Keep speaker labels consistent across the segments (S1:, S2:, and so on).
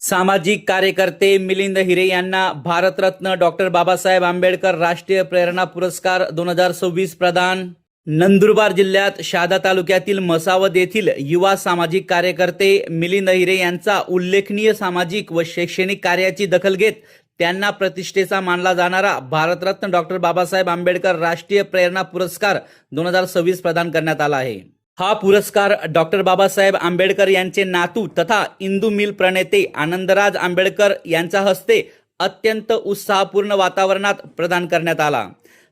S1: सामाजिक कार्यकर्ते मिलिंद हिरे यांना भारतरत्न डॉक्टर बाबासाहेब आंबेडकर राष्ट्रीय प्रेरणा पुरस्कार 2026 प्रदान। नंदुरबार जिल्ह्यात शहादा तालुक्यातील मसावद येथील युवा सामाजिक कार्यकर्ते मिलिंद हिरे यांचा उल्लेखनीय सामाजिक व शैक्षणिक कार्याची दखल घेत त्यांना प्रतिष्ठेचा मानला जाणारा भारतरत्न डॉक्टर बाबासाहेब आंबेडकर राष्ट्रीय प्रेरणा पुरस्कार 2026 प्रदान करण्यात आला आहे। हा पुरस्कार डॉक्टर बाबासाहेब आंबेडकर यांचे नातू तथा इंदू मिल प्रणेते आनंदराज आंबेडकर यांच्या हस्ते अत्यंत उत्साहपूर्ण वातावरणात प्रदान करण्यात आला।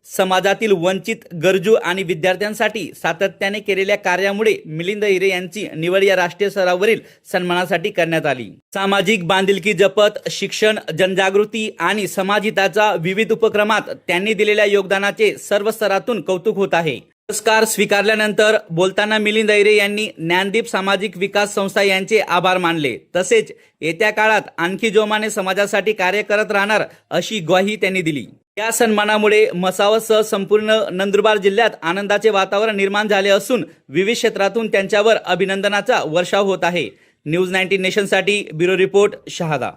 S1: समाजातील वंचित, गरजू आणि विद्यार्थ्यांसाठी सातत्याने केलेल्या कार्यामुळे मिलिंद हिरे यांची निवड या राष्ट्रीय स्तरावरील सन्मानासाठी करण्यात आली। सामाजिक बांधिलकी जपत शिक्षण, जनजागृती आणि समाजहिताच्या विविध उपक्रमात त्यांनी दिलेल्या योगदानाचे सर्व स्तरातून कौतुक होत आहे। पुरस्कार स्वीकारल्यानंतर बोलताना मिलिंद हिरे यांनी ज्ञानदीप सामाजिक विकास संस्था यांचे आभार मानले। तसेच येत्या काळात आणखी जोमाने समाजासाठी कार्य करत राहणार अशी ग्वाही त्यांनी दिली। या सन्मानामुळे मसावदसह संपूर्ण नंदुरबार जिल्ह्यात आनंदाचे वातावरण निर्माण झाले असून विविध क्षेत्रातून त्यांच्यावर अभिनंदनाचा वर्षाव होत आहे। न्यूज 19 नेशनसाठी ब्युरो रिपोर्ट, शहादा।